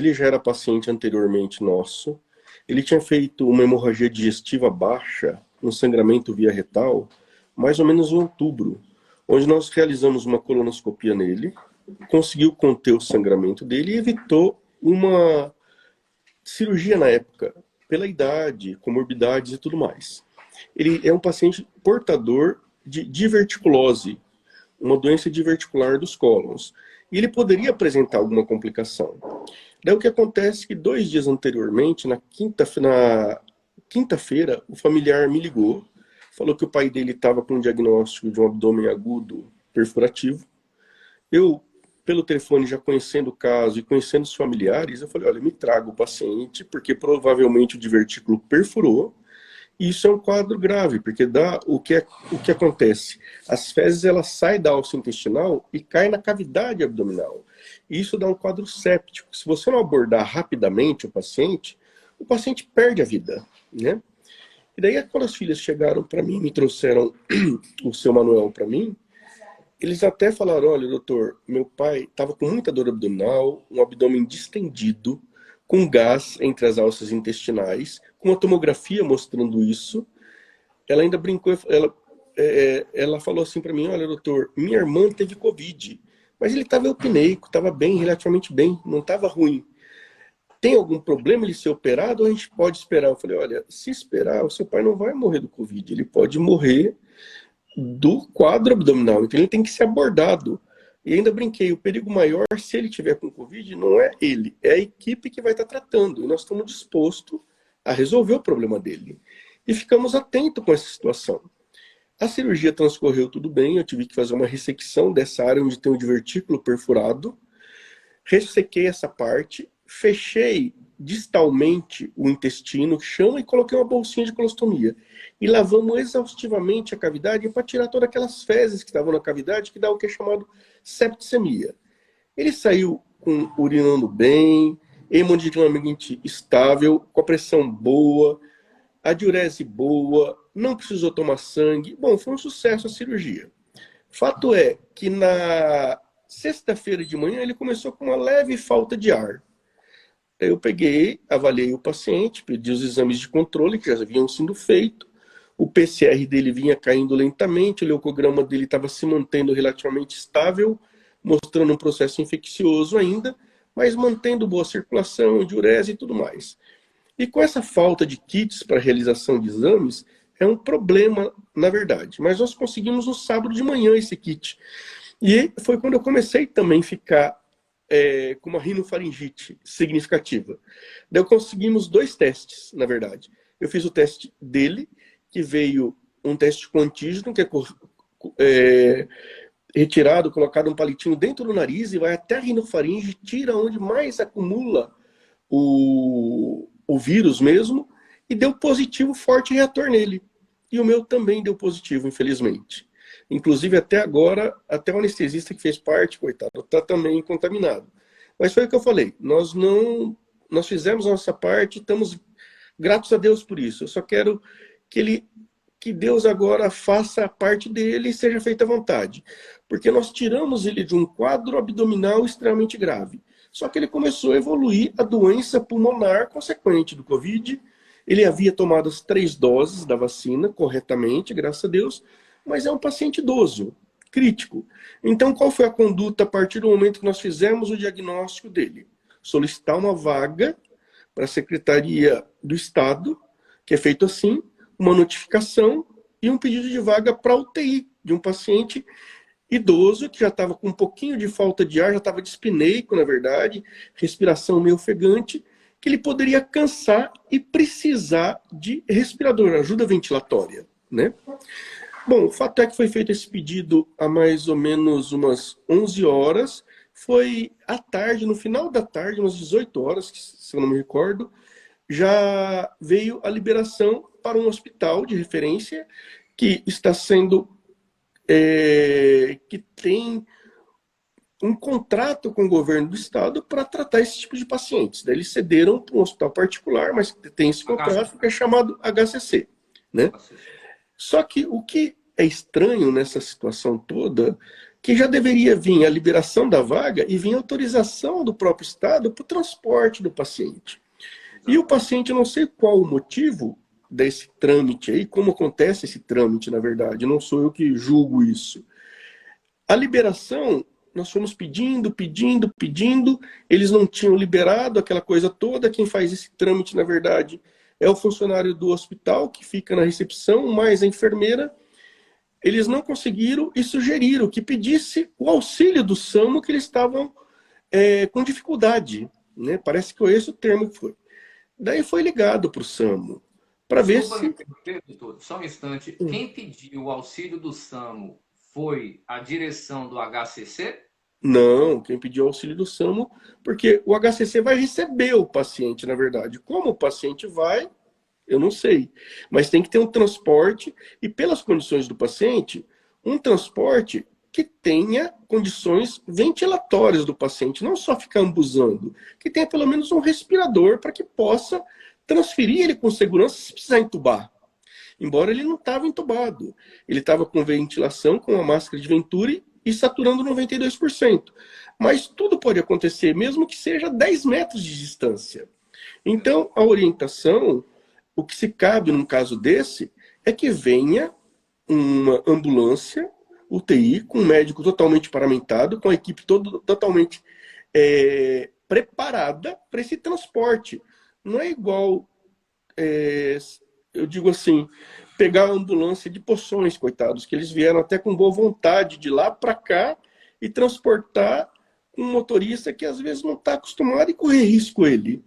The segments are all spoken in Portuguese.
ele já era paciente anteriormente nosso. Ele tinha feito uma hemorragia digestiva baixa, um sangramento via retal, mais ou menos em outubro, onde nós realizamos uma colonoscopia nele, conseguiu conter o sangramento dele e evitou uma cirurgia na época, pela idade, comorbidades e tudo mais. Ele é um paciente portador de diverticulose, uma doença diverticular dos cólons. E ele poderia apresentar alguma complicação. Daí o que acontece é que 2 dias anteriormente, na quinta-feira, o familiar me ligou, falou que o pai dele estava com um diagnóstico de um abdômen agudo perfurativo. Eu, pelo telefone, já conhecendo o caso e conhecendo os familiares, eu falei, olha, me traga o paciente, porque provavelmente o divertículo perfurou. E isso é um quadro grave, porque o que acontece? As fezes elas saem da alça intestinal e caem na cavidade abdominal. E isso dá um quadro séptico. Se você não abordar rapidamente o paciente perde a vida, né? E daí, quando as filhas chegaram para mim, me trouxeram o seu Manuel para mim, eles até falaram, olha, doutor, meu pai estava com muita dor abdominal, um abdômen distendido, com gás entre as alças intestinais, com uma tomografia mostrando isso. Ela ainda brincou, ela falou assim para mim, olha, doutor, minha irmã teve Covid, mas ele estava eupneico, estava bem, relativamente bem, não estava ruim. Tem algum problema ele ser operado ou a gente pode esperar? Eu falei, olha, se esperar, o seu pai não vai morrer do Covid, ele pode morrer do quadro abdominal, então ele tem que ser abordado. E ainda brinquei, o perigo maior, se ele tiver com Covid, não é ele, é a equipe que vai estar tratando. E nós estamos dispostos a resolver o problema dele. E ficamos atentos com essa situação. A cirurgia transcorreu tudo bem, eu tive que fazer uma ressecção dessa área onde tem o divertículo perfurado. Ressequei essa parte, fechei distalmente o intestino, chama, e coloquei uma bolsinha de colostomia. E lavamos exaustivamente a cavidade para tirar todas aquelas fezes que estavam na cavidade, que dá o que é chamado septicemia. Ele saiu urinando bem, hemodinamicamente estável, com a pressão boa, a diurese boa, não precisou tomar sangue. Bom, foi um sucesso a cirurgia. Fato é que na sexta-feira de manhã ele começou com uma leve falta de ar. Eu peguei, avaliei o paciente, pedi os exames de controle que já haviam sido feitos. O PCR dele vinha caindo lentamente, o leucograma dele estava se mantendo relativamente estável, mostrando um processo infeccioso ainda, mas mantendo boa circulação, diurese e tudo mais. E com essa falta de kits para realização de exames, é um problema, na verdade. Mas nós conseguimos no sábado de manhã esse kit. E foi quando eu comecei também a ficar com uma rinofaringite significativa. Daí conseguimos 2 testes, na verdade. Eu fiz o teste dele, que veio um teste com antígeno, que é retirado, colocado um palitinho dentro do nariz e vai até a rinofaringe, tira onde mais acumula o vírus mesmo, e deu positivo, forte reator nele. E o meu também deu positivo, infelizmente. Inclusive, até agora, até o anestesista que fez parte, coitado, está também contaminado. Mas foi o que eu falei, nós fizemos a nossa parte, estamos gratos a Deus por isso. Eu só quero que Deus agora faça a parte dele e seja feita à vontade. Porque nós tiramos ele de um quadro abdominal extremamente grave. Só que ele começou a evoluir a doença pulmonar consequente do Covid. Ele havia tomado as 3 doses da vacina corretamente, graças a Deus, mas é um paciente idoso, crítico. Então, qual foi a conduta a partir do momento que nós fizemos o diagnóstico dele? Solicitar uma vaga para a Secretaria do Estado, que é feito assim, uma notificação e um pedido de vaga para UTI de um paciente idoso que já estava com um pouquinho de falta de ar, já estava dispneico, na verdade, respiração meio ofegante, que ele poderia cansar e precisar de respirador, ajuda ventilatória, né? Bom, o fato é que foi feito esse pedido há mais ou menos umas 11 horas. Foi à tarde, no final da tarde, umas 18 horas, se eu não me recordo, já veio a liberação para um hospital de referência que está sendo... que tem um contrato com o governo do estado para tratar esse tipo de pacientes. Daí eles cederam para um hospital particular, mas tem esse contrato que é chamado HCC, né? Só que o que é estranho nessa situação toda que já deveria vir a liberação da vaga e vir a autorização do próprio Estado para o transporte do paciente. E o paciente, não sei qual o motivo desse trâmite aí, como acontece esse trâmite, na verdade, não sou eu que julgo isso. A liberação, nós fomos pedindo, eles não tinham liberado aquela coisa toda, quem faz esse trâmite, na verdade, é o funcionário do hospital, que fica na recepção, mais a enfermeira. Eles não conseguiram e sugeriram que pedisse o auxílio do SAMU, que eles estavam com dificuldade, né? Parece que esse o termo que foi. Daí foi ligado para o SAMU, para ver se... Doutor, só um instante. Quem pediu o auxílio do SAMU foi a direção do HCC? Não, quem pediu auxílio do SAMU, porque o HCC vai receber o paciente, na verdade. Como o paciente vai, eu não sei. Mas tem que ter um transporte, e pelas condições do paciente, um transporte que tenha condições ventilatórias do paciente, não só ficar ambuzando, que tenha pelo menos um respirador para que possa transferir ele com segurança se precisar entubar. Embora ele não estava entubado. Ele estava com ventilação, com a máscara de Venturi e saturando 92%. Mas tudo pode acontecer, mesmo que seja 10 metros de distância. Então, a orientação, o que se cabe num caso desse, é que venha uma ambulância, UTI, com um médico totalmente paramentado, com a equipe totalmente preparada para esse transporte. Não é igual, eu digo assim, pegar a ambulância de Poções, coitados, que eles vieram até com boa vontade de lá para cá e transportar um motorista que às vezes não está acostumado e correr risco ele.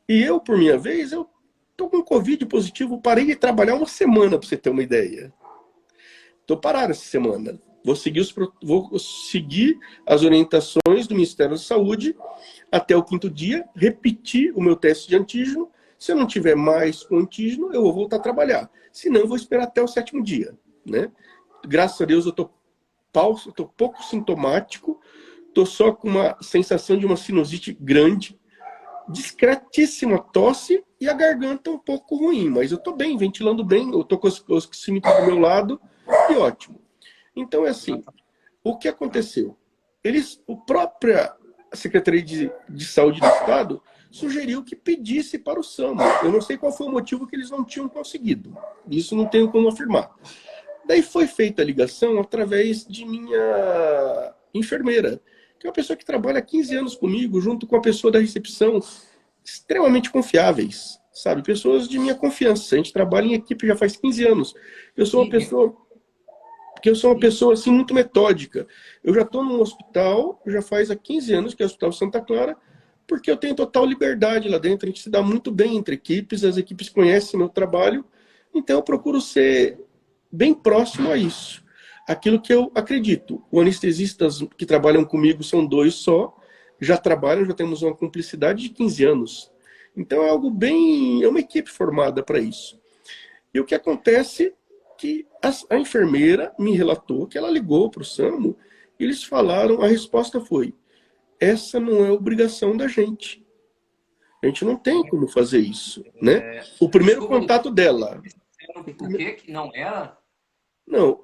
E eu, por minha vez, eu estou com Covid positivo, parei de trabalhar uma semana, para você ter uma ideia. Estou parado essa semana. Vou seguir as orientações do Ministério da Saúde até o 5º dia, repetir o meu teste de antígeno. Se eu não tiver mais com antígeno, eu vou voltar a trabalhar. Se não, eu vou esperar até o 7º dia, né? Graças a Deus, eu estou pouco sintomático, estou só com uma sensação de uma sinusite grande, discretíssima tosse e a garganta um pouco ruim, mas eu estou bem, ventilando bem, eu estou com os oxímetros do meu lado e ótimo. Então é assim, o que aconteceu? A própria Secretaria de Saúde do Estado sugeriu que pedisse para o SAMU. Eu não sei qual foi o motivo que eles não tinham conseguido. Isso não tenho como afirmar. Daí foi feita a ligação através de minha enfermeira, que é uma pessoa que trabalha há 15 anos comigo, junto com a pessoa da recepção, extremamente confiáveis, sabe? Pessoas de minha confiança. A gente trabalha em equipe já faz 15 anos. Eu sou uma pessoa assim, muito metódica. Eu já estou num hospital, já faz há 15 anos, que é o Hospital Santa Clara, porque eu tenho total liberdade lá dentro. A gente se dá muito bem entre equipes, as equipes conhecem meu trabalho, então eu procuro ser bem próximo a isso. Aquilo que eu acredito. Os anestesistas que trabalham comigo são 2 só, já trabalham, já temos uma cumplicidade de 15 anos. Então é algo bem... é uma equipe formada para isso. E o que acontece que a enfermeira me relatou que ela ligou para o SAMU e eles falaram, a resposta foi: essa não é obrigação da gente. A gente não tem como fazer isso, né? O primeiro contato dela. Por que não era? Não,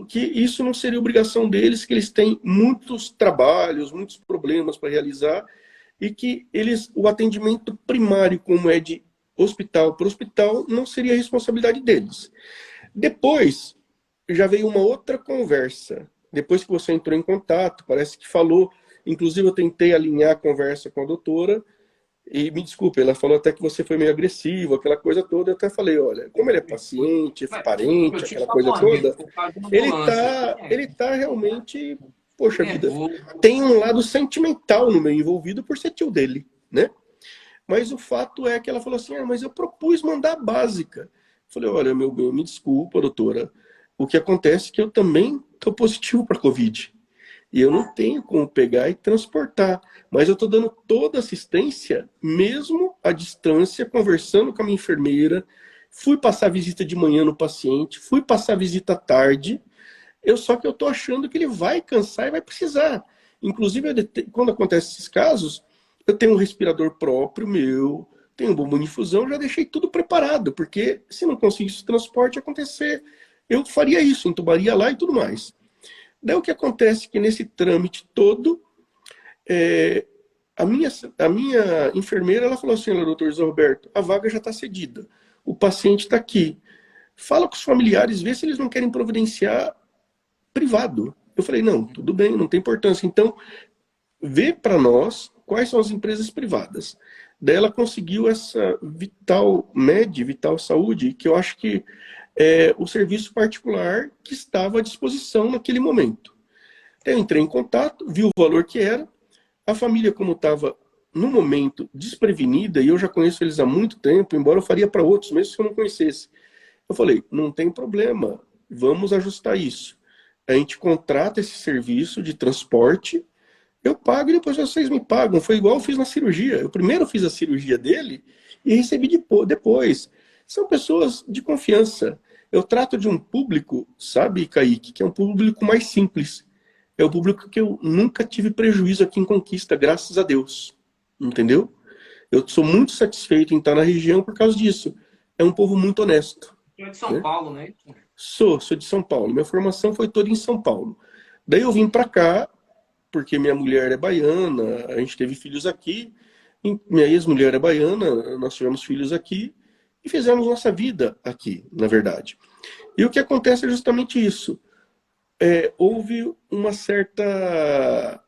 que isso não seria obrigação deles, que eles têm muitos trabalhos, muitos problemas para realizar e que o atendimento primário, como é de hospital para hospital, não seria responsabilidade deles. Depois, já veio uma outra conversa. Depois que você entrou em contato, parece que falou, inclusive eu tentei alinhar a conversa com a doutora, e me desculpe, ela falou até que você foi meio agressivo, aquela coisa toda. Eu até falei, olha, como ele é paciente, parente, aquela coisa toda, ele tá realmente, poxa vida, tem um lado sentimental no meio envolvido por ser tio dele, né? Mas o fato é que ela falou assim, mas eu propus mandar a básica. Eu falei, olha, meu bem, me desculpa, doutora, o que acontece é que eu também estou positivo para Covid. E eu não tenho como pegar e transportar. Mas eu estou dando toda assistência, mesmo à distância, conversando com a minha enfermeira. Fui passar visita de manhã no paciente, fui passar visita à tarde. Só que eu estou achando que ele vai cansar e vai precisar. Inclusive, quando acontecem esses casos, eu tenho um respirador próprio meu, tenho um bomba de infusão, já deixei tudo preparado. Porque se não conseguisse o transporte acontecer, eu faria isso, entubaria lá e tudo mais. Daí o que acontece é que nesse trâmite todo, é, a minha enfermeira, ela falou assim, olha, doutor José Roberto, a vaga já está cedida, o paciente está aqui. Fala com os familiares, vê se eles não querem providenciar privado. Eu falei, não, tudo bem, não tem importância. Então, vê para nós quais são as empresas privadas. Daí ela conseguiu essa Vital Med, Vital Saúde, que eu acho que é o serviço particular que estava à disposição naquele momento. Eu entrei em contato, vi o valor que era, a família, como estava no momento desprevenida, e eu já conheço eles há muito tempo, embora eu faria para outros, mesmo se eu não conhecesse. Eu falei, não tem problema, vamos ajustar isso. A gente contrata esse serviço de transporte, eu pago e depois vocês me pagam. Foi igual eu fiz na cirurgia. Eu primeiro fiz a cirurgia dele e recebi depois. São pessoas de confiança. Eu trato de um público, sabe, Kaique, que é um público mais simples. É o público que eu nunca tive prejuízo aqui em Conquista, graças a Deus. Entendeu? Eu sou muito satisfeito em estar na região por causa disso. É um povo muito honesto. É de São Né? Paulo, né? Sou de São Paulo. Minha formação foi toda em São Paulo. Daí eu vim para cá, porque minha mulher é baiana, a gente teve filhos aqui, minha ex-mulher é baiana, nós tivemos filhos aqui e fizemos nossa vida aqui, na verdade. E o que acontece é justamente isso. Houve uma certa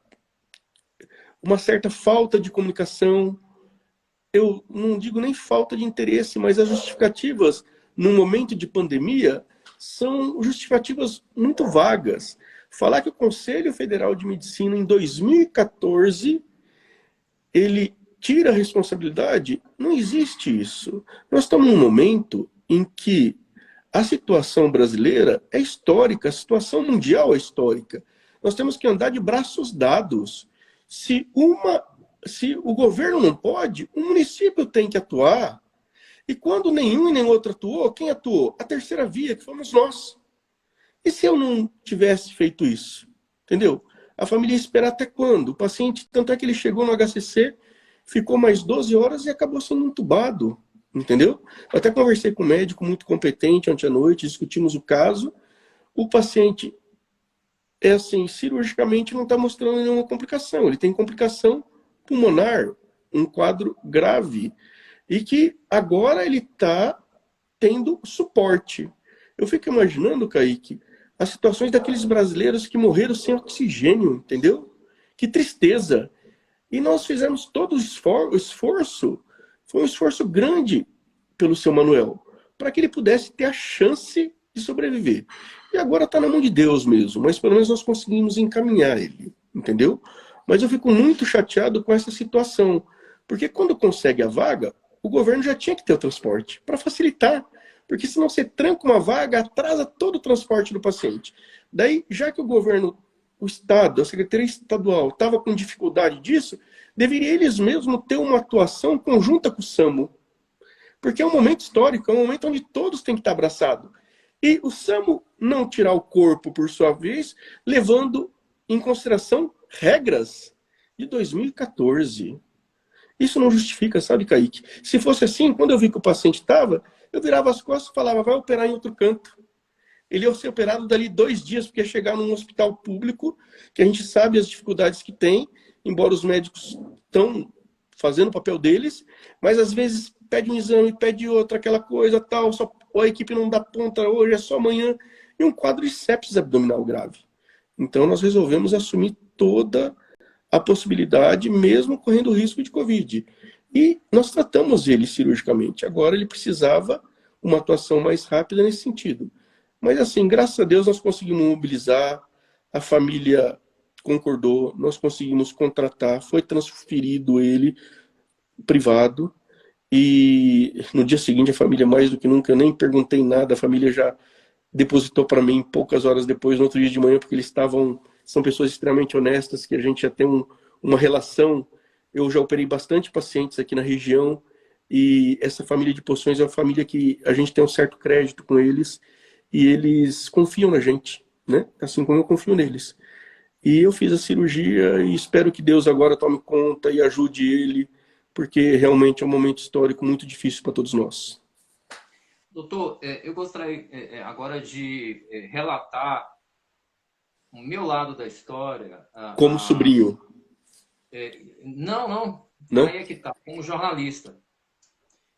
falta de comunicação, eu não digo nem falta de interesse, mas as justificativas num momento de pandemia são justificativas muito vagas. Falar que o Conselho Federal de Medicina, em 2014, ele tira a responsabilidade, não existe isso. Nós estamos num momento em que a situação brasileira é histórica, a situação mundial é histórica. Nós temos que andar de braços dados. Se o governo não pode, o município tem que atuar. E quando nenhum e nem outro atuou, quem atuou? A terceira via, que fomos nós. E se eu não tivesse feito isso? Entendeu? A família ia esperar até quando? O paciente, tanto é que ele chegou no HCC, ficou mais 12 horas e acabou sendo entubado. Entendeu? Eu até conversei com um médico muito competente ontem à noite, discutimos o caso. O paciente, cirurgicamente não está mostrando nenhuma complicação. Ele tem complicação pulmonar, um quadro grave. E que agora ele está tendo suporte. Eu fico imaginando, Kaique, as situações daqueles brasileiros que morreram sem oxigênio, entendeu? Que tristeza. E nós fizemos todo o esforço, foi um esforço grande pelo seu Manuel, para que ele pudesse ter a chance de sobreviver. E agora está na mão de Deus mesmo, mas pelo menos nós conseguimos encaminhar ele, entendeu? Mas eu fico muito chateado com essa situação, porque quando consegue a vaga, o governo já tinha que ter o transporte, para facilitar. Porque senão você tranca uma vaga, atrasa todo o transporte do paciente. Daí, já que o governo, o Estado, a Secretaria Estadual estava com dificuldade disso, deveria eles mesmos ter uma atuação conjunta com o SAMU. Porque é um momento histórico, é um momento onde todos têm que estar abraçados. E o SAMU não tirar o corpo, por sua vez, levando em consideração regras de 2014. Isso não justifica, sabe, Kaique? Se fosse assim, quando eu vi que o paciente estava, eu virava as costas e falava, vai operar em outro canto. Ele ia ser operado dali 2 dias, porque ia chegar num hospital público, que a gente sabe as dificuldades que tem, embora os médicos estão fazendo o papel deles, mas às vezes pede um exame, pede outro, aquela coisa, tal, só, ou a equipe não dá conta, hoje é só amanhã, e um quadro de sepsis abdominal grave. Então nós resolvemos assumir toda a possibilidade, mesmo correndo o risco de Covid. E nós tratamos ele cirurgicamente. Agora ele precisava uma atuação mais rápida nesse sentido. Mas assim, graças a Deus nós conseguimos mobilizar, a família concordou, nós conseguimos contratar, foi transferido ele privado, e no dia seguinte a família mais do que nunca, eu nem perguntei nada, a família já depositou para mim poucas horas depois, no outro dia de manhã, porque eles são pessoas extremamente honestas, que a gente já tem uma relação. Eu já operei bastante pacientes aqui na região, e essa família de Poções é uma família que a gente tem um certo crédito com eles, e eles confiam na gente, né? Assim como eu confio neles. E eu fiz a cirurgia e espero que Deus agora tome conta e ajude ele, porque realmente é um momento histórico muito difícil para todos nós. Doutor, eu gostaria agora de relatar o meu lado da história, Como sobrinho, não, não, não? aí é que tá, como jornalista.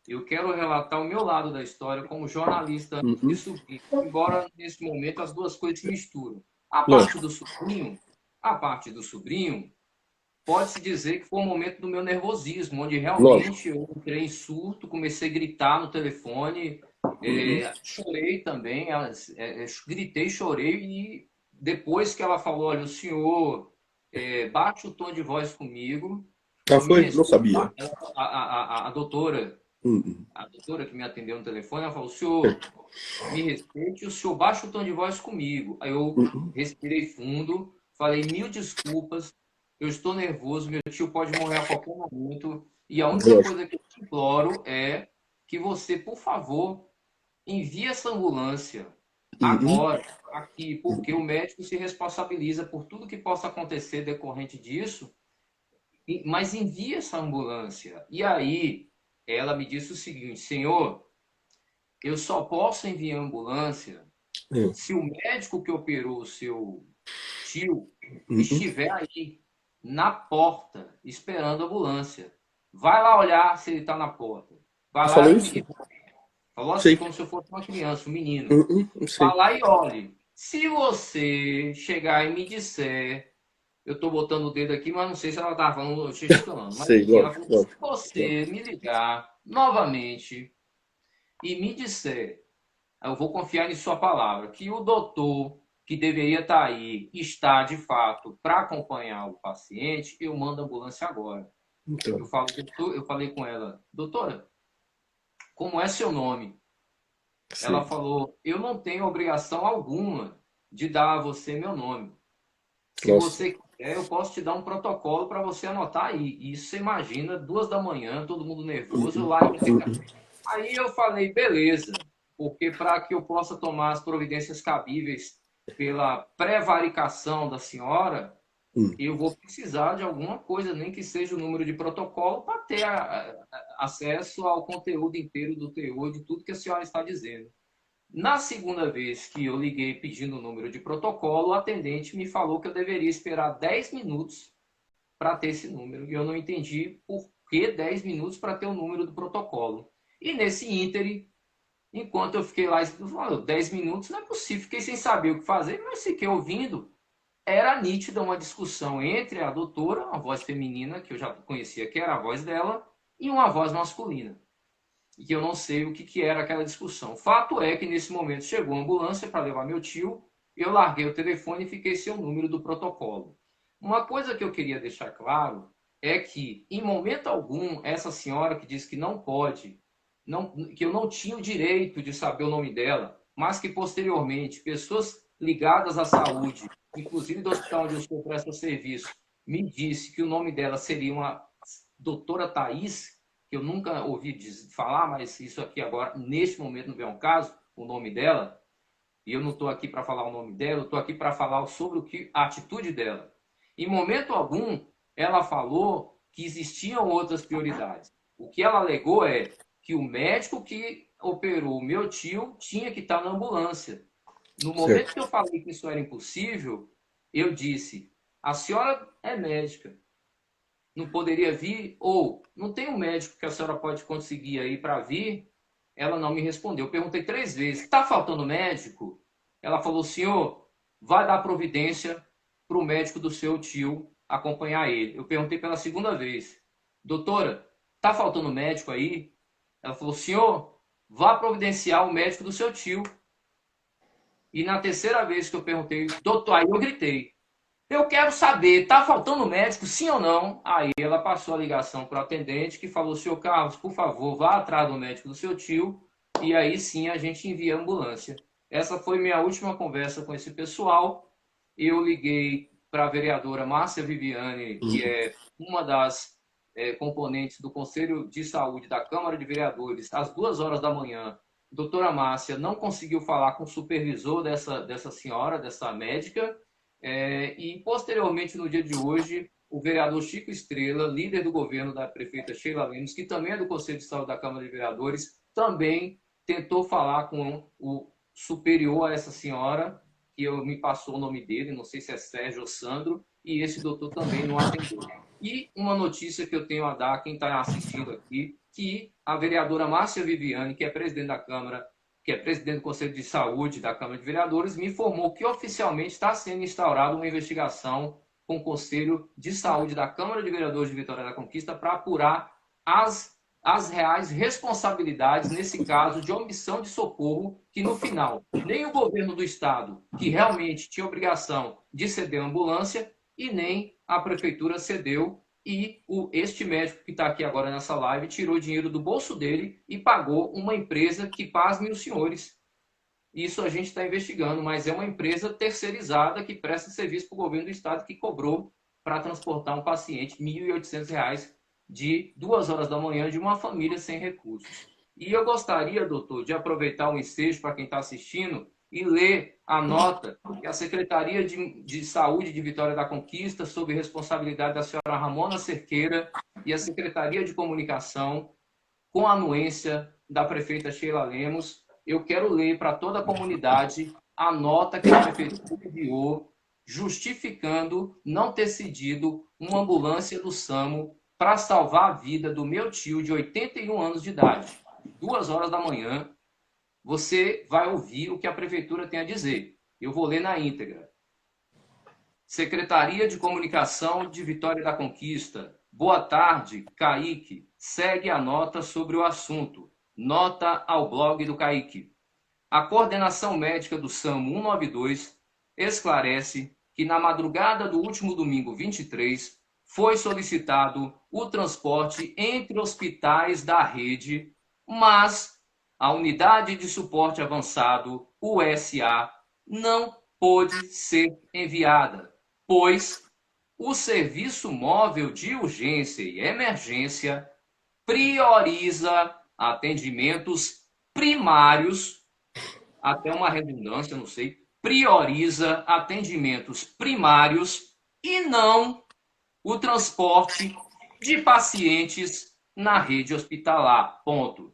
Eu quero relatar o meu lado da história como jornalista antes de Uhum. subir, embora nesse momento as duas coisas se misturam. A parte Lógico. do sobrinho, a parte do sobrinho, pode-se dizer que foi um momento do meu nervosismo, onde Lógico. realmente eu entrei em surto, comecei a gritar no telefone, Uhum. chorei também, gritei, chorei, e depois que ela falou, olha, o senhor baixe o tom de voz comigo, Ah, me foi? Não respeite, sabia. Uhum. a doutora que me atendeu no telefone, ela falou, o senhor me respeite, o senhor baixa o tom de voz comigo. Aí eu Uhum. respirei fundo, falei mil desculpas, eu estou nervoso, meu tio pode morrer a qualquer momento, e a única Lógico. coisa que eu te imploro é que você, por favor, envie essa ambulância Uhum. agora, aqui, porque o médico se responsabiliza por tudo que possa acontecer decorrente disso, mas envie essa ambulância. E aí, ela me disse o seguinte, senhor, eu só posso enviar ambulância É. se o médico que operou o seu tio Uhum. estiver aí na porta esperando a ambulância. Vai lá olhar se ele está na porta. Vai lá Falou e isso? falou assim Sei. como se eu fosse uma criança, um menino. Uhum. Não Vai sei. lá e olhe. Se você chegar e me disser, eu estou botando o dedo aqui, mas não sei se ela estava falando gesticulando. Mas Sei, enfim, ela lógico, falou: se lógico. você Lógico. me ligar novamente e me disser, eu vou confiar em sua palavra, que o doutor que deveria estar aí está de fato para acompanhar o paciente, eu mando a ambulância agora. Então, Eu falei com ela, doutora, como é seu nome? Ela sei. falou, eu não tenho obrigação alguma de dar a você meu nome. Se Nossa. você quiser, eu posso te dar um protocolo para você anotar aí. E isso você imagina, 2 da manhã, todo mundo nervoso, eu Uhum. lá em Uhum. Aí eu falei, beleza, porque para que eu possa tomar as providências cabíveis pela prevaricação da senhora, Uhum. eu vou precisar de alguma coisa, nem que seja o número de protocolo, para ter acesso ao conteúdo inteiro do teor de tudo que a senhora está dizendo. Na segunda vez que eu liguei pedindo o número de protocolo, o atendente me falou que eu deveria esperar 10 minutos para ter esse número. E eu não entendi por que 10 minutos para ter o número do protocolo. E nesse ínterim, enquanto eu fiquei lá, 10 minutos, não é possível, fiquei sem saber o que fazer, mas fiquei ouvindo. Era nítida uma discussão entre a doutora, uma voz feminina, que eu já conhecia que era a voz dela, e uma voz masculina. E que eu não sei o que era aquela discussão. Fato é que nesse momento chegou a ambulância para levar meu tio, eu larguei o telefone e fiquei sem o número do protocolo. Uma coisa que eu queria deixar claro é que, em momento algum, essa senhora que diz que não pode, que eu não tinha o direito de saber o nome dela, mas que posteriormente pessoas ligadas à saúde, inclusive do hospital onde eu sou presta serviço, me disse que o nome dela seria uma doutora Thais, que eu nunca ouvi falar, mas isso aqui agora, neste momento, não vem ao caso, o nome dela, e eu não estou aqui para falar o nome dela, eu estou aqui para falar sobre a atitude dela. Em momento algum, ela falou que existiam outras prioridades. O que ela alegou é que o médico que operou o meu tio tinha que estar na ambulância. No momento que Certo. eu falei que isso era impossível, eu disse: a senhora é médica, não poderia vir? Ou não tem um médico que a senhora pode conseguir aí para vir? Ela não me respondeu. Eu perguntei 3 vezes: está faltando médico? Ela falou: senhor, vai dar providência para o médico do seu tio acompanhar ele. Eu perguntei pela segunda vez: doutora, está faltando médico aí? Ela falou: senhor, vá providenciar o médico do seu tio. E na terceira vez que eu perguntei, doutor, aí eu gritei: eu quero saber, tá faltando médico, sim ou não? Aí ela passou a ligação para o atendente que falou: senhor Carlos, por favor, vá atrás do médico do seu tio e aí sim a gente envia a ambulância. Essa foi minha última conversa com esse pessoal. Eu liguei para a vereadora Márcia Viviane, que Uhum. é uma das componentes do Conselho de Saúde da Câmara de Vereadores, às 2 horas da manhã. Doutora Márcia não conseguiu falar com o supervisor dessa senhora, dessa médica, e, posteriormente, no dia de hoje, o vereador Chico Estrela, líder do governo da prefeita Sheila Lemos, que também é do Conselho de Saúde da Câmara de Vereadores, também tentou falar com o superior a essa senhora, que me passou o nome dele, não sei se é Sérgio ou Sandro, e esse doutor também não atendeu. E uma notícia que eu tenho a dar a quem está assistindo aqui, que a vereadora Márcia Viviane, que é presidente da Câmara, que é presidente do Conselho de Saúde da Câmara de Vereadores, me informou que oficialmente está sendo instaurada uma investigação com o Conselho de Saúde da Câmara de Vereadores de Vitória da Conquista para apurar as reais responsabilidades nesse caso de omissão de socorro, que no final nem o governo do estado, que realmente tinha obrigação de ceder a ambulância, e nem a prefeitura cedeu, e este médico que está aqui agora nessa live tirou dinheiro do bolso dele e pagou uma empresa que, pasmem os senhores, isso a gente está investigando, mas é uma empresa terceirizada que presta serviço para o governo do estado, que cobrou para transportar um paciente R$ 1.800 de 2 horas da manhã de uma família sem recursos. E eu gostaria, doutor, de aproveitar o ensejo para quem está assistindo e ler a nota que a Secretaria de Saúde de Vitória da Conquista, sob responsabilidade da senhora Ramona Cerqueira, e a Secretaria de Comunicação, com a anuência da prefeita Sheila Lemos, eu quero ler para toda a comunidade a nota que a prefeitura enviou, justificando não ter cedido uma ambulância do SAMU para salvar a vida do meu tio de 81 anos de idade. 2 horas da manhã, você vai ouvir o que a prefeitura tem a dizer. Eu vou ler na íntegra. Secretaria de Comunicação de Vitória da Conquista. Boa tarde, Kaique. Segue a nota sobre o assunto. Nota ao blog do Kaique. A coordenação médica do SAMU 192 esclarece que na madrugada do último domingo 23 foi solicitado o transporte entre hospitais da rede, mas a Unidade de Suporte Avançado, USA, não pôde ser enviada, pois o Serviço Móvel de Urgência e Emergência prioriza atendimentos primários, até uma redundância, não sei, prioriza atendimentos primários e não o transporte de pacientes na rede hospitalar. Ponto.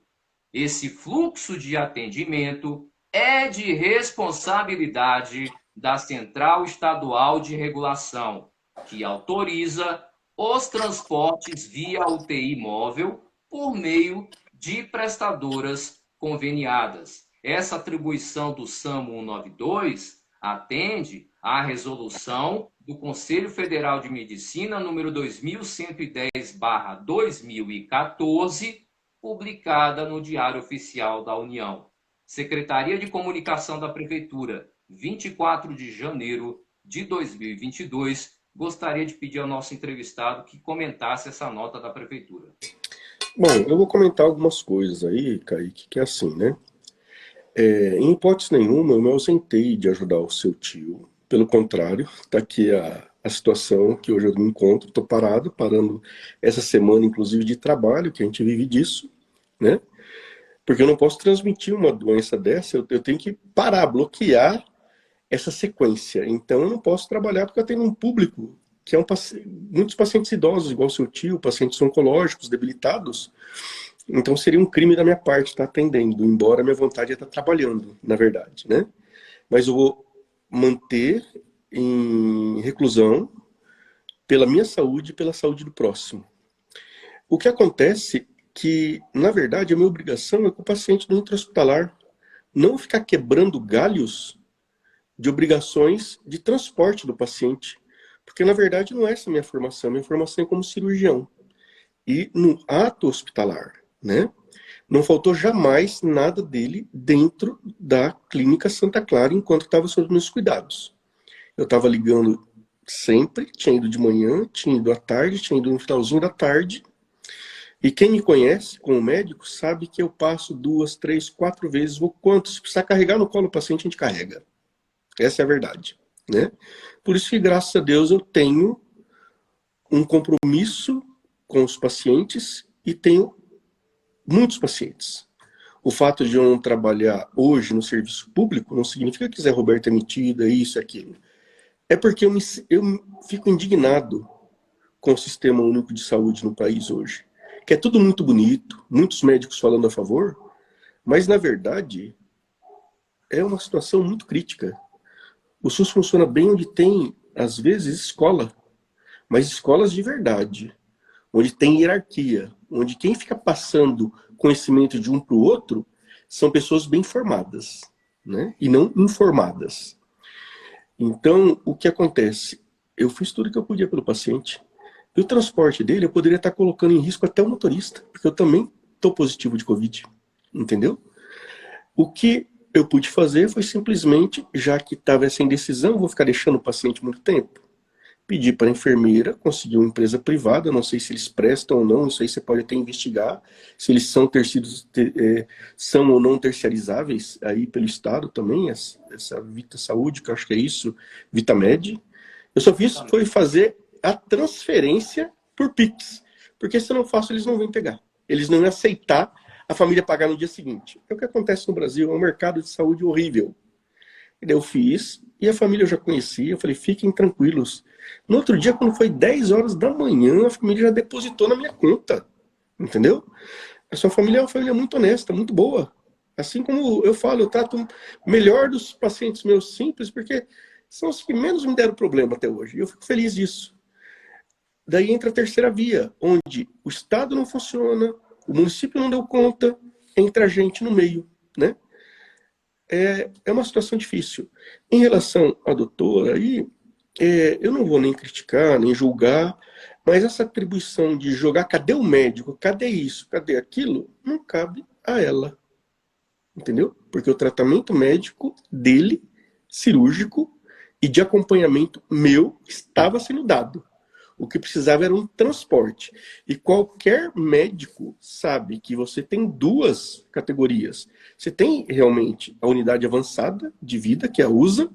Esse fluxo de atendimento é de responsabilidade da Central Estadual de Regulação, que autoriza os transportes via UTI móvel por meio de prestadoras conveniadas. Essa atribuição do SAMU 192 atende à resolução do Conselho Federal de Medicina número 2110/2014, publicada no Diário Oficial da União. Secretaria de Comunicação da Prefeitura, 24 de janeiro de 2022. Gostaria de pedir ao nosso entrevistado que comentasse essa nota da Prefeitura. Bom, eu vou comentar algumas coisas aí, Kaique, que é assim, né? Em hipótese nenhuma, eu me ausentei de ajudar o seu tio. Pelo contrário, está aqui a situação que hoje eu me encontro. Estou parando essa semana, inclusive, de trabalho, que a gente vive disso, né? Porque eu não posso transmitir uma doença dessa, eu tenho que parar, bloquear essa sequência. Então eu não posso trabalhar porque eu tenho um público que é muitos pacientes idosos, igual seu tio, pacientes oncológicos, debilitados. Então seria um crime da minha parte estar atendendo, embora a minha vontade é estar trabalhando, na verdade, né? Mas eu vou manter em reclusão pela minha saúde e pela saúde do próximo. O que acontece que, na verdade, a minha obrigação é com o paciente do intra-hospitalar, não ficar quebrando galhos de obrigações de transporte do paciente. Porque, na verdade, não é essa a minha formação é como cirurgião. E no ato hospitalar, né? Não faltou jamais nada dele dentro da Clínica Santa Clara enquanto estava sob meus cuidados. Eu estava ligando sempre, tinha ido de manhã, tinha ido à tarde, tinha ido no finalzinho da tarde. E quem me conhece como médico sabe que eu passo 2, 3, 4 vezes, vou quanto? Se precisar carregar no colo o paciente, a gente carrega. Essa é a verdade, né? Por isso que, graças a Deus, eu tenho um compromisso com os pacientes e tenho muitos pacientes. O fato de eu não trabalhar hoje no serviço público não significa que Zé Roberto é metido, é isso, é aquilo. É porque eu fico indignado com o Sistema Único de Saúde no país hoje. Que é tudo muito bonito, muitos médicos falando a favor, mas, na verdade, é uma situação muito crítica. O SUS funciona bem onde tem, às vezes, escola, mas escolas de verdade, onde tem hierarquia, onde quem fica passando conhecimento de um para o outro são pessoas bem formadas, né? E não informadas. Então, o que acontece? Eu fiz tudo que eu podia pelo paciente. E o transporte dele, eu poderia estar colocando em risco até o motorista, porque eu também estou positivo de Covid, entendeu? O que eu pude fazer foi simplesmente, já que estava essa indecisão, vou ficar deixando o paciente muito tempo. Pedi para a enfermeira, conseguir uma empresa privada, não sei se eles prestam ou não, isso aí você pode até investigar, se eles são são ou não terciarizáveis aí pelo Estado também, essa Vita Saúde, que eu acho que é isso, VitaMed. Eu só fiz foi fazer a transferência por Pix, porque se eu não faço, eles não vêm pegar. Eles não iam aceitar a família pagar no dia seguinte. É o que acontece no Brasil, é um mercado de saúde horrível. Eu fiz, e a família eu já conhecia, eu falei, fiquem tranquilos. No outro dia, quando foi 10 horas da manhã, a família já depositou na minha conta, entendeu? A sua família é uma família muito honesta, muito boa. Assim como eu falo, eu trato melhor dos pacientes meus simples, porque são os que menos me deram problema até hoje. E eu fico feliz disso. Daí entra a terceira via, onde o Estado não funciona, o município não deu conta, entra a gente no meio, né? É uma situação difícil. Em relação à doutora, aí, eu não vou nem criticar, nem julgar, mas essa atribuição de jogar cadê o médico, cadê isso, cadê aquilo, não cabe a ela. Entendeu? Porque o tratamento médico dele, cirúrgico e de acompanhamento meu, estava sendo dado. O que precisava era um transporte. E qualquer médico sabe que você tem duas categorias. Você tem realmente a unidade avançada de vida, que é a USA,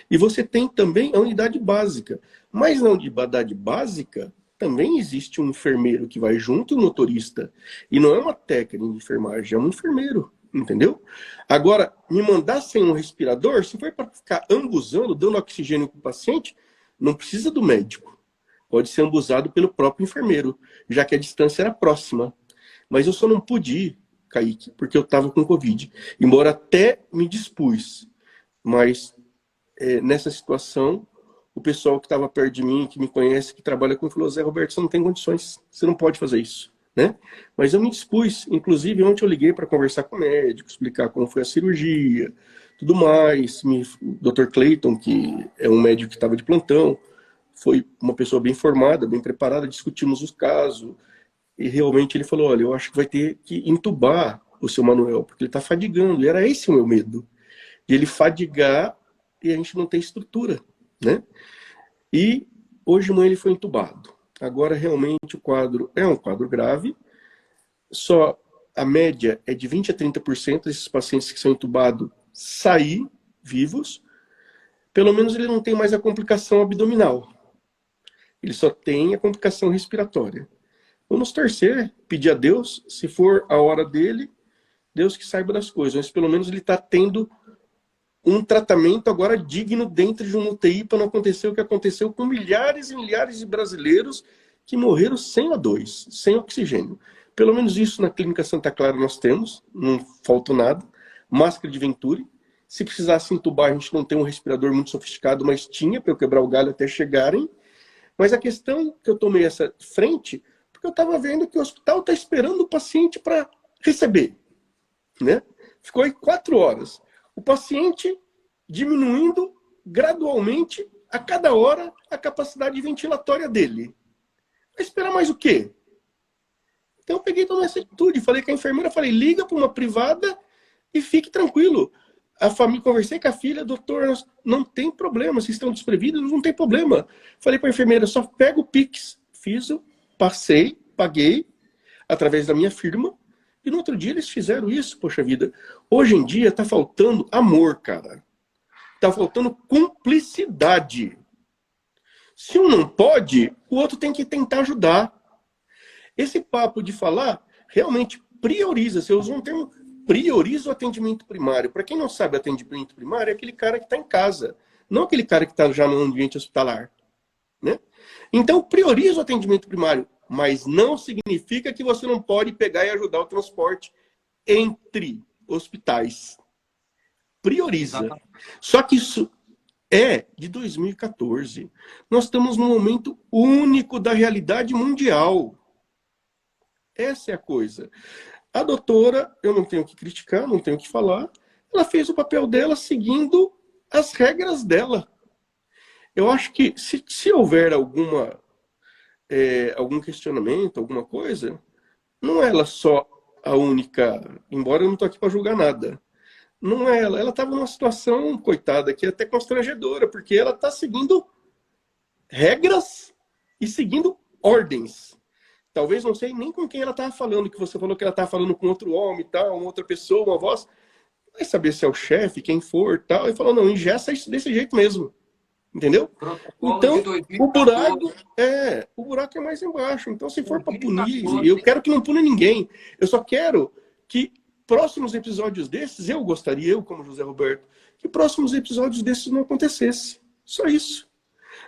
e você tem também a unidade básica. Mas na unidade básica também existe um enfermeiro que vai junto e um motorista. E não é uma técnica de enfermagem, é um enfermeiro. Entendeu? Agora, me mandar sem um respirador, se for para ficar ambusando, dando oxigênio para o paciente, não precisa do médico. Pode ser ambusado pelo próprio enfermeiro, já que a distância era próxima. Mas eu só não pude ir, Kaique, porque eu estava com Covid. Embora até me dispus. Mas nessa situação, o pessoal que estava perto de mim, que me conhece, que trabalha com falou, Zé Roberto, você não tem condições, você não pode fazer isso. Né? Mas eu me dispus, inclusive ontem eu liguei para conversar com o médico, explicar como foi a cirurgia, tudo mais. O Dr. Clayton, que é um médico que estava de plantão, foi uma pessoa bem formada, bem preparada, discutimos os casos, e realmente ele falou, olha, eu acho que vai ter que entubar o seu Manuel, porque ele está fadigando, e era esse o meu medo, de ele fadigar e a gente não tem estrutura, né? E hoje de manhã ele foi entubado. Agora, realmente, o quadro é um quadro grave. Só a média é de 20% a 30% desses pacientes que são entubados sair vivos. Pelo menos ele não tem mais a complicação abdominal. Ele só tem a complicação respiratória. Vamos torcer, pedir a Deus, se for a hora dele, Deus que saiba das coisas. Mas pelo menos ele está tendo um tratamento agora digno dentro de um UTI para não acontecer o que aconteceu com milhares e milhares de brasileiros que morreram sem O2, sem oxigênio. Pelo menos isso na Clínica Santa Clara nós temos, não faltou nada. Máscara de Venturi. Se precisasse entubar, a gente não tem um respirador muito sofisticado, mas tinha para eu quebrar o galho até chegarem. Mas a questão que eu tomei essa frente, porque eu estava vendo que o hospital está esperando o paciente para receber. Né? Ficou aí 4 horas. O paciente diminuindo gradualmente, a cada hora, a capacidade ventilatória dele. Vai esperar mais o quê? Então eu peguei toda essa atitude, falei com a enfermeira, falei, liga para uma privada e fique tranquilo. A família, conversei com a filha, doutor, não tem problema, vocês estão desprevidos, não tem problema. Falei para a enfermeira, só pega o Pix. Fiz, passei, paguei, através da minha firma, e no outro dia eles fizeram isso, poxa vida. Hoje em dia tá faltando amor, cara. Tá faltando cumplicidade. Se um não pode, o outro tem que tentar ajudar. Esse papo de falar, realmente prioriza. Você usou um termo, prioriza o atendimento primário. Para quem não sabe, atendimento primário é aquele cara que está em casa. Não aquele cara que está já no ambiente hospitalar. Né? Então, prioriza o atendimento primário. Mas não significa que você não pode pegar e ajudar o transporte entre hospitais. Prioriza. Exatamente. Só que isso é de 2014. Nós estamos num momento único da realidade mundial. Essa é a coisa. A doutora, eu não tenho que criticar, não tenho que falar, ela fez o papel dela seguindo as regras dela. Eu acho que se houver algum questionamento, alguma coisa, não é ela só a única, embora eu não estou aqui para julgar nada. Não é ela. Ela estava numa situação, coitada, que é até constrangedora, porque ela está seguindo regras e seguindo ordens. Talvez não sei nem com quem ela estava falando, que você falou que ela estava falando com outro homem e tal, uma outra pessoa, uma voz. Vai saber se é o chefe, quem for tal. E falou, não, engessa isso desse jeito mesmo. Entendeu? Protocolo de Então, 2014. o buraco é mais embaixo. Então, se for para punir, 2014. eu quero que não puna ninguém. Eu só quero que próximos episódios desses, eu gostaria, eu como José Roberto, que próximos episódios desses não acontecesse. Só isso.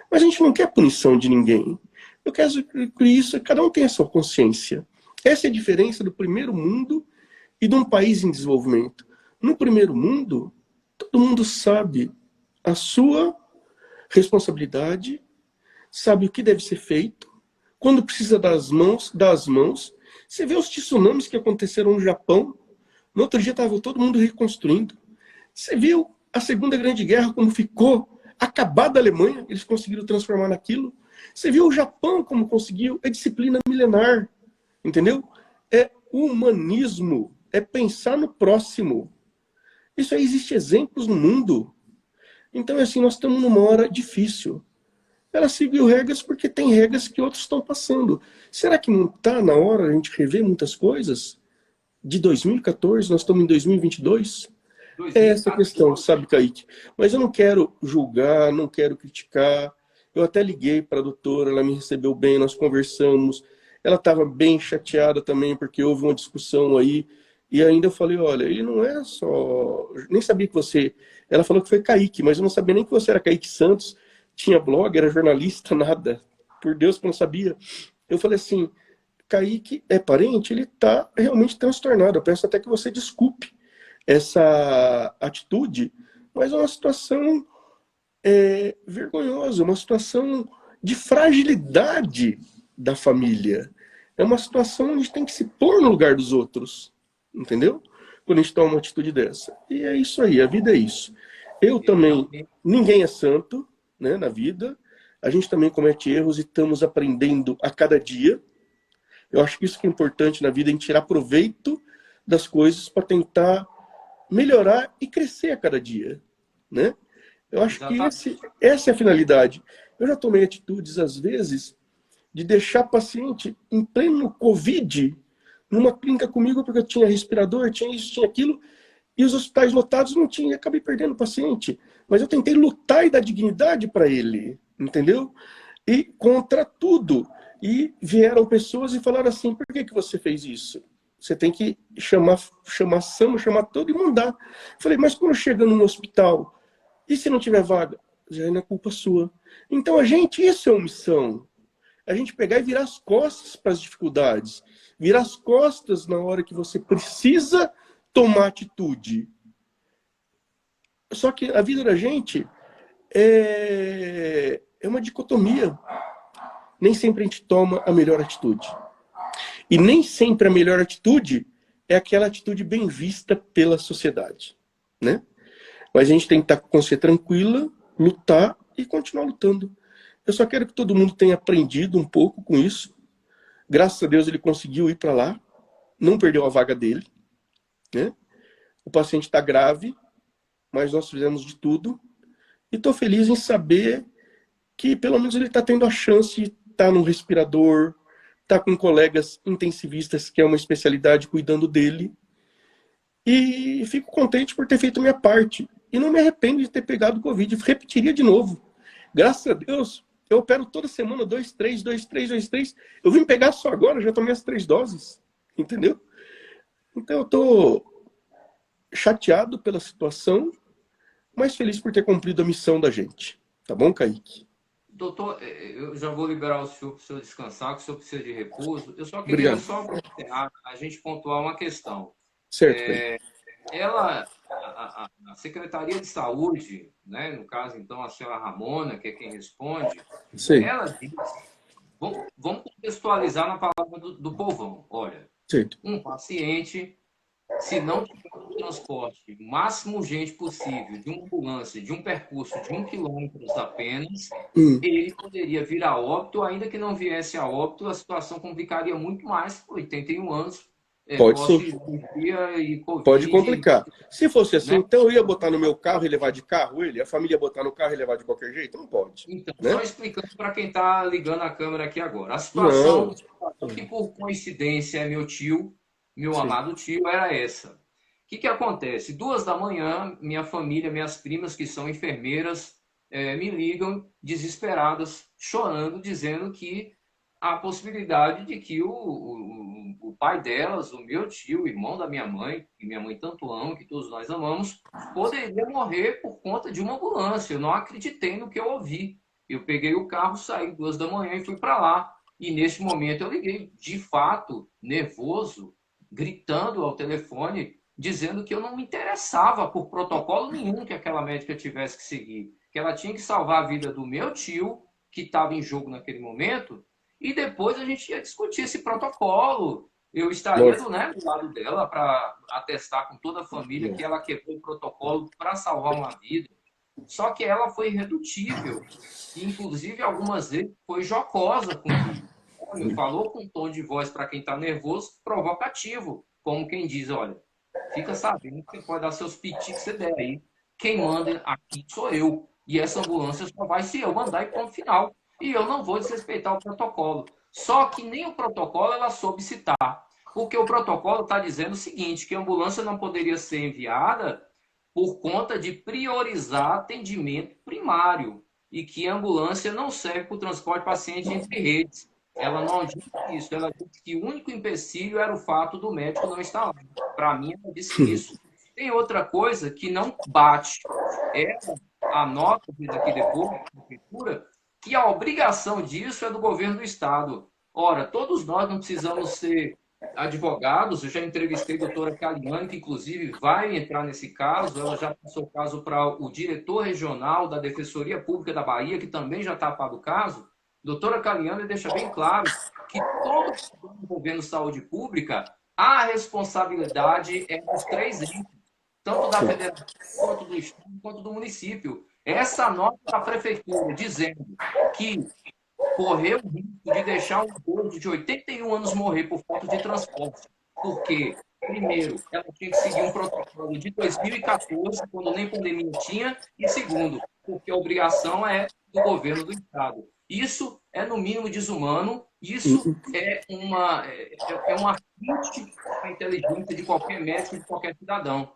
Mas a gente não quer punição de ninguém. Eu quero que isso, cada um tenha a sua consciência. Essa é a diferença do primeiro mundo e de um país em desenvolvimento. No primeiro mundo, todo mundo sabe a sua responsabilidade, sabe o que deve ser feito, quando precisa das mãos, das mãos. Você vê os tsunamis que aconteceram no Japão, no outro dia estava todo mundo reconstruindo. Você viu a Segunda Grande Guerra, como ficou acabada a Alemanha, eles conseguiram transformar naquilo. Você viu o Japão como conseguiu, é disciplina milenar, entendeu? É humanismo, é pensar no próximo. Isso aí existe exemplos no mundo. Então, assim, nós estamos numa hora difícil. Ela seguiu regras porque tem regras que outros estão passando. Será que não está na hora de a gente rever muitas coisas? De 2014, nós estamos em 2022? É essa a questão, 2014. sabe, Kaique? Mas eu não quero julgar, não quero criticar. Eu até liguei para a doutora, ela me recebeu bem, nós conversamos. Ela estava bem chateada também, porque houve uma discussão aí. E ainda eu falei, olha, ele não é só... Nem sabia que você... Ela falou que foi Kaique, mas eu não sabia nem que você era Kaique Santos. Tinha blog, era jornalista, nada. Por Deus que eu não sabia. Eu falei assim, Kaique é parente, ele está realmente transtornado. Eu peço até que você desculpe essa atitude, mas é uma situação vergonhosa, uma situação de fragilidade da família. É uma situação onde a gente tem que se pôr no lugar dos outros, entendeu? Quando a gente toma uma atitude dessa. E é isso aí, a vida é isso. Eu também, ninguém é santo, né, na vida. A gente também comete erros e estamos aprendendo a cada dia. Eu acho que isso que é importante na vida, a gente tirar proveito das coisas para tentar melhorar e crescer a cada dia, né? Eu acho que essa é a finalidade. Eu já tomei atitudes, às vezes, de deixar paciente em pleno Covid, numa clínica comigo, porque eu tinha respirador, tinha isso, tinha aquilo, e os hospitais lotados não tinham, e acabei perdendo o paciente. Mas eu tentei lutar e dar dignidade para ele, entendeu? E contra tudo. E vieram pessoas e falaram assim, por que você fez isso? Você tem que chamar SAMU, chamar todo e mandar. Falei, mas quando chega num hospital, e se não tiver vaga? Já não é culpa sua. Então, isso é omissão. A gente pegar e virar as costas para as dificuldades. Virar as costas na hora que você precisa tomar atitude. Só que a vida da gente é uma dicotomia. Nem sempre a gente toma a melhor atitude. E nem sempre a melhor atitude é aquela atitude bem vista pela sociedade, né? Mas a gente tem que estar com a consciência tranquila, lutar e continuar lutando. Eu só quero que todo mundo tenha aprendido um pouco com isso. Graças a Deus ele conseguiu ir para lá, não perdeu a vaga dele, né? O paciente está grave, mas nós fizemos de tudo. E estou feliz em saber que pelo menos ele está tendo a chance de estar num respirador, tá com colegas intensivistas, que é uma especialidade, cuidando dele. E fico contente por ter feito a minha parte. E não me arrependo de ter pegado o Covid. Repetiria de novo. Graças a Deus, eu opero toda semana 2, 3, 2, 3, 2, 3. Eu vim pegar só agora, já tomei as 3 doses. Entendeu? Então eu tô chateado pela situação, mas feliz por ter cumprido a missão da gente. Tá bom, Kaique? Doutor, eu já vou liberar o senhor para o senhor descansar, que o senhor precisa de repouso. Eu só queria, Obrigado. só para encerrar, a gente pontuar uma questão. Certo, Kaique. a Secretaria de Saúde, né, no caso, então, a senhora Ramona, que é quem responde, Sei, ela diz, vamos contextualizar na palavra do povão. Olha, certo. um paciente, se não tiver um transporte o máximo urgente possível, de uma ambulância, de um percurso de 1 quilômetro apenas, Hum, ele poderia vir a óbito, ainda que não viesse a óbito, a situação complicaria muito mais, por 81 anos, pode sim, pós-cirurgia e pode Covid, complicar. Se fosse assim, né? então eu ia botar no meu carro e levar de carro ele, a família ia botar no carro e levar de qualquer jeito? Não pode, Então, só né? explicando para quem está ligando a câmera aqui agora. A situação, Não, o cidadão que por coincidência é meu tio, meu sim. amado tio, era essa. O que acontece? 2 da manhã, minha família, minhas primas que são enfermeiras, me ligam desesperadas, chorando, dizendo que há possibilidade de que o pai delas, o meu tio, o irmão da minha mãe, que minha mãe tanto ama, que todos nós amamos, poderia morrer por conta de uma ambulância. Eu não acreditei no que eu ouvi. Eu peguei o carro, saí 2 da manhã e fui para lá. E nesse momento eu liguei, de fato, nervoso, gritando ao telefone, dizendo que eu não me interessava por protocolo nenhum que aquela médica tivesse que seguir, que ela tinha que salvar a vida do meu tio, que estava em jogo naquele momento, e depois a gente ia discutir esse protocolo. Eu estaria Lógico. né, do lado dela para atestar com toda a família que ela quebrou o protocolo para salvar uma vida. Só que ela foi irredutível. E, inclusive, algumas vezes foi jocosa comigo. Olha, falou com um tom de voz para quem está nervoso, provocativo. Como quem diz, olha, fica sabendo que você pode dar seus pitis que você der aí. Quem manda aqui sou eu. E essa ambulância só vai se eu mandar e ponto final. E eu não vou desrespeitar o protocolo. Só que nem o protocolo ela soube citar. Porque o protocolo está dizendo o seguinte, que a ambulância não poderia ser enviada por conta de priorizar atendimento primário e que a ambulância não serve para o transporte de paciente entre redes. Ela não disse isso, ela disse que o único empecilho era o fato do médico não estar lá. Para mim, ela disse isso. Tem outra coisa que não bate. Ela anota, diz aqui depois, na prefeitura, que a obrigação disso é do governo do Estado. Ora, todos nós não precisamos ser advogados, eu já entrevistei a doutora Caliane, que inclusive vai entrar nesse caso, ela já passou o caso para o diretor regional da Defensoria Pública da Bahia, que também já está a par do caso. Doutora Caliane deixa bem claro que todo problema envolvendo saúde pública, a responsabilidade é dos três entes, tanto da federação, quanto do estado, quanto do município. Essa nota da prefeitura dizendo que correu o risco de deixar um idoso de 81 anos morrer por falta de transporte. Porque, primeiro, ela tinha que seguir um protocolo de 2014, quando nem pandemia tinha, e segundo, porque a obrigação é do governo do Estado. Isso é, no mínimo, desumano, isso é uma crítica à inteligência de qualquer médico, de qualquer cidadão.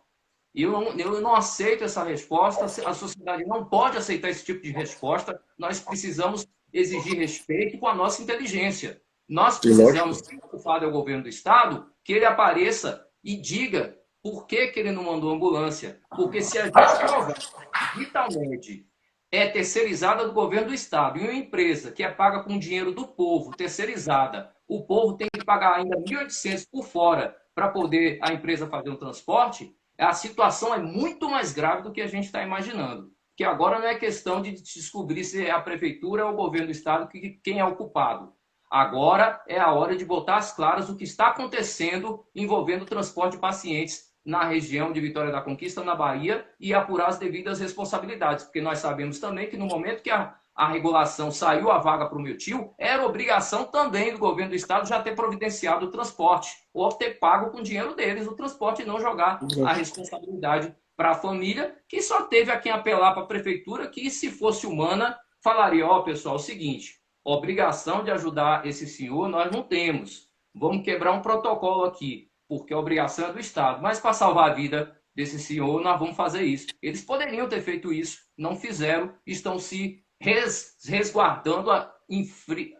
Eu não aceito essa resposta, a sociedade não pode aceitar esse tipo de resposta, nós precisamos exigir respeito com a nossa inteligência. Nós Lógico. precisamos, se o culpado é o governo do Estado, que ele apareça e diga por que ele não mandou ambulância. Porque se a gente provar que Vitalmed é terceirizada do governo do Estado e uma empresa que é paga com dinheiro do povo, terceirizada, o povo tem que pagar ainda 1.800 por fora para poder a empresa fazer o transporte, a situação é muito mais grave do que a gente está imaginando. Que agora não é questão de descobrir se é a prefeitura ou o governo do estado quem é o culpado. Agora é a hora de botar às claras o que está acontecendo envolvendo o transporte de pacientes na região de Vitória da Conquista, na Bahia, e apurar as devidas responsabilidades, porque nós sabemos também que no momento que a regulação saiu a vaga para o meu tio, era obrigação também do governo do estado já ter providenciado o transporte, ou ter pago com dinheiro deles o transporte e não jogar a responsabilidade para a família, que só teve a quem apelar para a prefeitura, que se fosse humana, falaria, ó, pessoal, é o seguinte, obrigação de ajudar esse senhor nós não temos. Vamos quebrar um protocolo aqui, porque a obrigação é do Estado. Mas para salvar a vida desse senhor, nós vamos fazer isso. Eles poderiam ter feito isso, não fizeram, estão se resguardando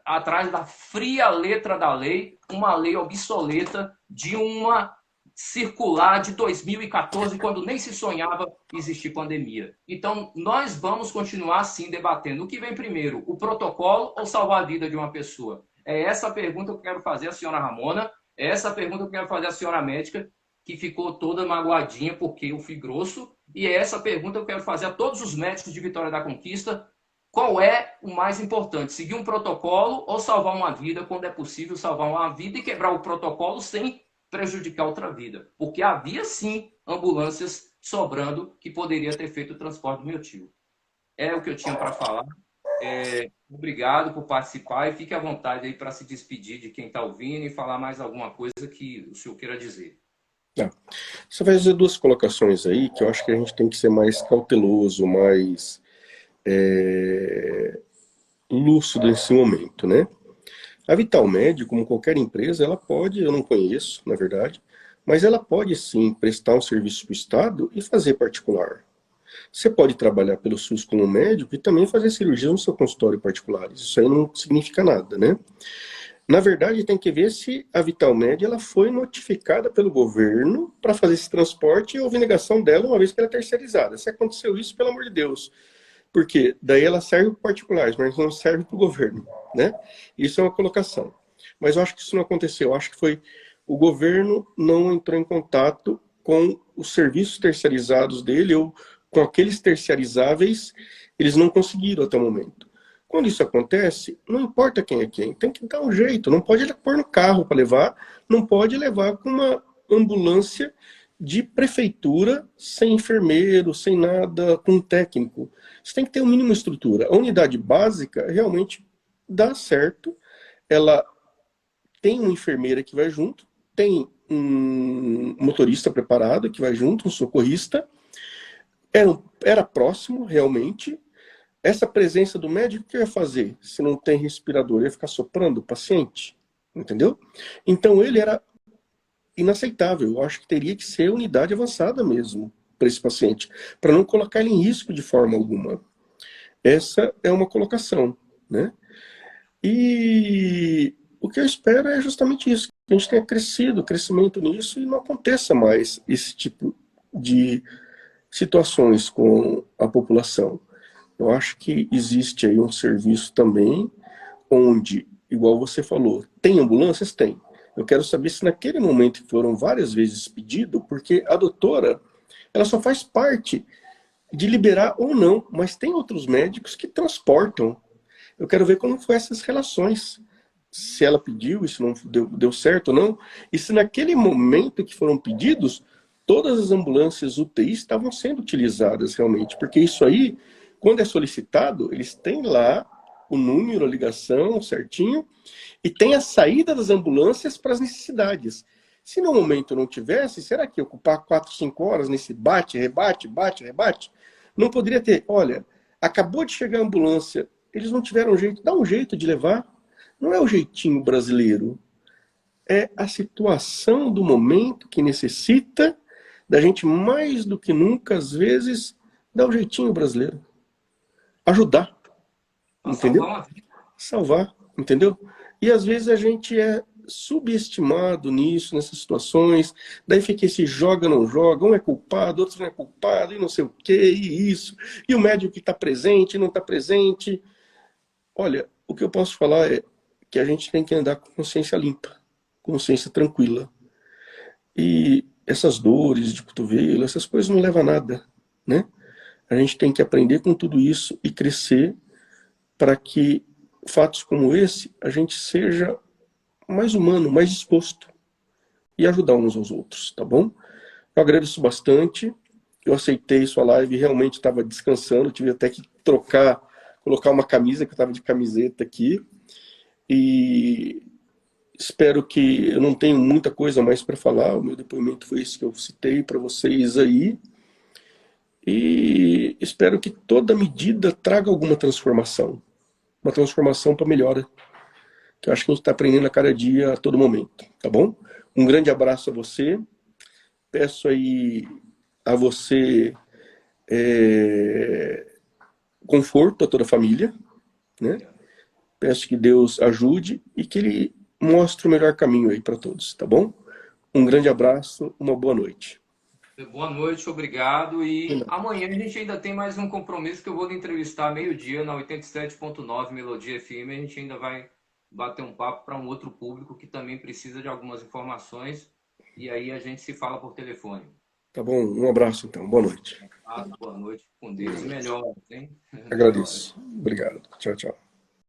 atrás da fria letra da lei, uma lei obsoleta de uma circular de 2014, quando nem se sonhava existir pandemia. Então, nós vamos continuar, sim, debatendo. O que vem primeiro, o protocolo ou salvar a vida de uma pessoa? É essa a pergunta que eu quero fazer à senhora Ramona, é essa a pergunta que eu quero fazer à senhora médica, que ficou toda magoadinha porque eu fui grosso. E é essa pergunta que eu quero fazer a todos os médicos de Vitória da Conquista. Qual é o mais importante? Seguir um protocolo ou salvar uma vida, quando é possível salvar uma vida e quebrar o protocolo sem prejudicar outra vida? Porque havia sim ambulâncias sobrando que poderia ter feito o transporte do meu tio. É o que eu tinha para falar. Obrigado por participar e fique à vontade aí para se despedir de quem está ouvindo e falar mais alguma coisa que o senhor queira dizer. Tá. Você vai fazer duas colocações aí que eu acho que a gente tem que ser mais cauteloso, mais lúcido nesse momento, né? A Vitalmed, como qualquer empresa, ela pode, eu não conheço, na verdade, mas ela pode sim prestar um serviço para o Estado e fazer particular. Você pode trabalhar pelo SUS como médico e também fazer cirurgia no seu consultório particular. Isso aí não significa nada, né? Na verdade, tem que ver se a Vitalmed ela foi notificada pelo governo para fazer esse transporte e houve negação dela uma vez que ela é terceirizada. Se aconteceu isso, pelo amor de Deus. Porque daí ela serve para particulares, mas não serve para o governo, né? Isso é uma colocação. Mas eu acho que isso não aconteceu. Eu acho que foi o governo não entrou em contato com os serviços terceirizados dele ou com aqueles terceirizáveis, eles não conseguiram até o momento. Quando isso acontece, não importa quem é quem, tem que dar um jeito. Não pode pôr no carro para levar, não pode levar com uma ambulância de prefeitura, sem enfermeiro, sem nada, com um técnico. Você tem que ter o mínimo estrutura. A unidade básica realmente dá certo. Ela tem uma enfermeira que vai junto, tem um motorista preparado que vai junto, um socorrista. Era próximo, realmente. Essa presença do médico, o que ia fazer? Se não tem respirador, ia ficar soprando o paciente, entendeu? Então ele era inaceitável. Eu acho que teria que ser unidade avançada mesmo para esse paciente, para não colocar ele em risco de forma alguma. Essa é uma colocação, né? E o que eu espero é justamente isso, que a gente tenha crescido, crescimento nisso e não aconteça mais esse tipo de situações com a população. Eu acho que existe aí um serviço também onde, igual você falou, tem ambulâncias? Tem. Eu quero saber se naquele momento que foram várias vezes pedido, porque a doutora, ela só faz parte de liberar ou não, mas tem outros médicos que transportam. Eu quero ver como foi essas relações. Se ela pediu, isso não deu certo ou não, e se naquele momento que foram pedidos, todas as ambulâncias UTI estavam sendo utilizadas realmente, porque isso aí, quando é solicitado, eles têm lá o número, a ligação certinho, e tem a saída das ambulâncias para as necessidades. Se no momento não tivesse, será que ocupar 4, 5 horas nesse bate, rebate, bate, rebate? Não poderia ter, olha, acabou de chegar a ambulância, eles não tiveram jeito, dá um jeito de levar. Não é o jeitinho brasileiro, é a situação do momento que necessita da gente mais do que nunca, às vezes, dar o jeitinho brasileiro. Ajudar, Para entendeu? salvar uma vida. Salvar, entendeu? E às vezes a gente é subestimado nisso, nessas situações, daí fica esse joga, não joga, um é culpado, outro não é culpado, e não sei o que, e isso, e o médico que está presente, não está presente. Olha, o que eu posso falar é que a gente tem que andar com consciência limpa, consciência tranquila. E essas dores de cotovelo, essas coisas não levam a nada, né? A gente tem que aprender com tudo isso e crescer para que fatos como esse a gente seja mais humano, mais disposto e ajudar uns aos outros, tá bom? Eu agradeço bastante. Eu aceitei sua live, realmente estava descansando, tive até que trocar, colocar uma camisa, que eu estava de camiseta aqui. E espero que eu não tenho muita coisa mais para falar. O meu depoimento foi isso que eu citei para vocês aí. E espero que toda medida traga alguma transformação. Uma transformação para melhora. Que eu acho que a gente está aprendendo a cada dia, a todo momento. Tá bom? Um grande abraço a você. Peço aí a você conforto a toda a família, né? Peço que Deus ajude e que Ele mostre o melhor caminho aí para todos, tá bom? Um grande abraço, uma boa noite. Boa noite, obrigado. E amanhã a gente ainda tem mais um compromisso que eu vou lhe entrevistar meio-dia na 87.9 Melodia FM. A gente ainda vai bater um papo para um outro público que também precisa de algumas informações. e aí a gente se fala por telefone. Tá bom? Um abraço, então. Boa noite. Boa noite, com Deus. E melhor, hein? Melhor. Agradeço. Obrigado. Tchau, tchau.